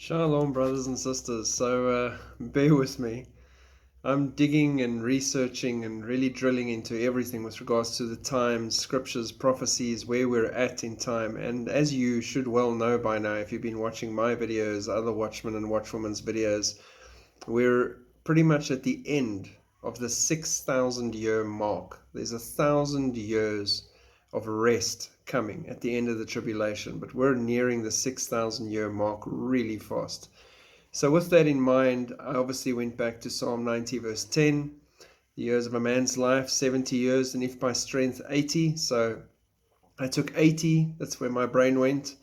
Shalom, brothers and sisters. So bear with me. I'm digging and researching and really drilling into everything with regards to the times, scriptures, prophecies, where we're at in time. And as you should well know by now, if you've been watching my videos, other watchmen and watchwomen's videos, we're pretty much at the end of the 6,000 year mark. There's 1,000 years of rest coming at the end of the tribulation, but we're nearing the 6,000 year mark really fast. So with that in mind, I obviously went back to Psalm 90 verse 10, the years of a man's life 70 years, and if by strength 80. So I took 80, that's where my brain went,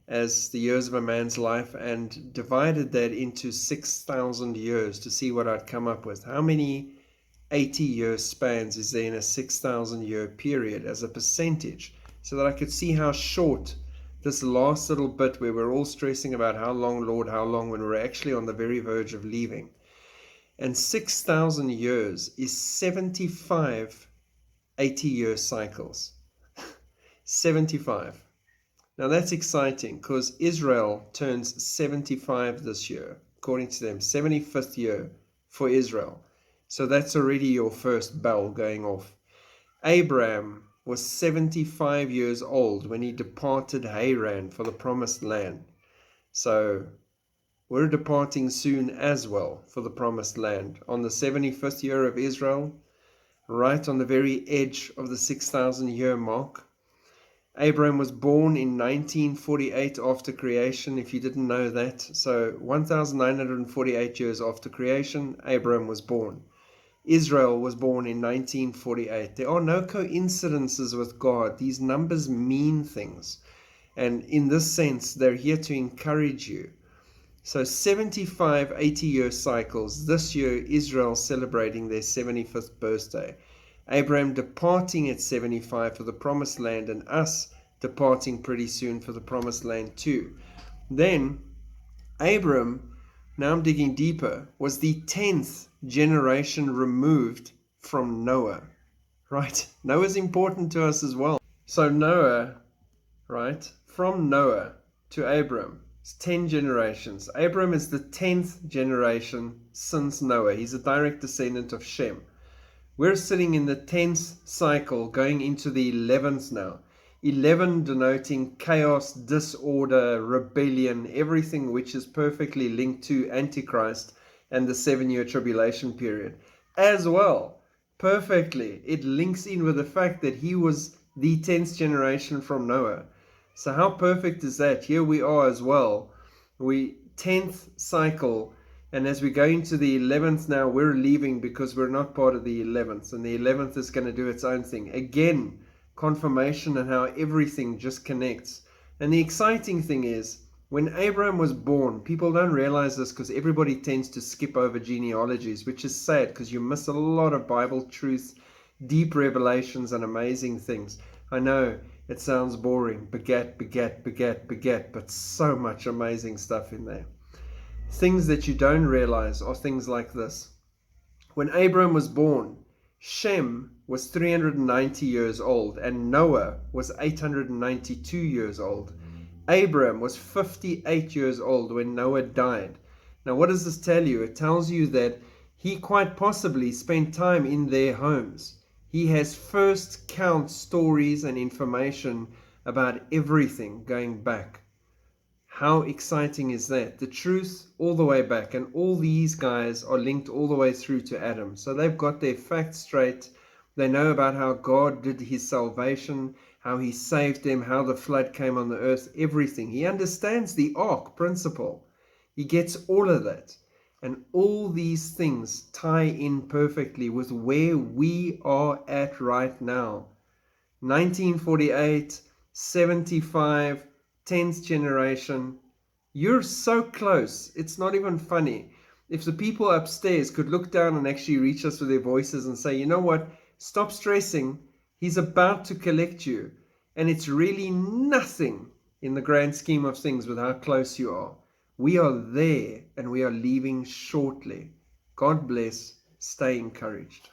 as the years of a man's life, and divided that into 6,000 years to see what I'd come up with. How many 80-year spans is there in a 6,000 year period as a percentage, so that I could see how short this last little bit where we're all stressing about how long, Lord, how long, when we're actually on the very verge of leaving. And 6,000 years is 75 80-year cycles. 75. Now that's exciting because Israel turns 75 this year, according to them, 75th year for Israel. So that's already your first bell going off. Abram was 75 years old when he departed Haran for the promised land. So we're departing soon as well for the promised land on the 75th year of Israel, right on the very edge of the 6,000 year mark. Abram was born in 1948 after creation, if you didn't know that. So 1,948 years after creation, Abram was born. Israel was born in 1948. There are no coincidences with God. These numbers mean things. And in this sense, they're here to encourage you. So 75 80-year cycles. This year, Israel celebrating their 75th birthday. Abraham departing at 75 for the promised land, and us departing pretty soon for the promised land too. Then Abram, now I'm digging deeper, was the 10th generation removed from Noah. Right? Noah's important to us as well. So Noah, right, from Noah to Abram, it's 10 generations. Abram is the 10th generation since Noah. He's a direct descendant of Shem. We're sitting in the 10th cycle, going into the 11th now. 11 denoting chaos, disorder, rebellion, everything which is perfectly linked to Antichrist and the 7-year tribulation period. As well, perfectly, it links in with the fact that he was the 10th generation from Noah. So how perfect is that? Here we are as well. We 10th cycle. And as we go into the 11th now, we're leaving because we're not part of the 11th. And the 11th is going to do its own thing. Again, confirmation and how everything just connects. And the exciting thing is, when Abraham was born, people don't realize this because everybody tends to skip over genealogies, which is sad because you miss a lot of Bible truth, deep revelations, and amazing things. I know it sounds boring. Begat, begat, begat, begat, but so much amazing stuff in there. Things that you don't realize are things like this. When Abram was born, Shem was 390 years old and Noah was 892 years old. Abram was 58 years old when Noah died. Now what does this tell you? It tells you that he quite possibly spent time in their homes. He has first count stories and information about everything going back. How exciting is that? The truth all the way back, and all these guys are linked all the way through to Adam. So they've got their facts straight. They know about how God did his salvation, how he saved them, how the flood came on the earth, everything. He understands the ark principle. He gets all of that. And all these things tie in perfectly with where we are at right now. 1948, 75, 10th generation. You're so close. It's not even funny. If the people upstairs could look down and actually reach us with their voices and say, you know what, stop stressing. He's about to collect you. And it's really nothing in the grand scheme of things with how close you are. We are there and we are leaving shortly. God bless. Stay encouraged.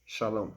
Shalom.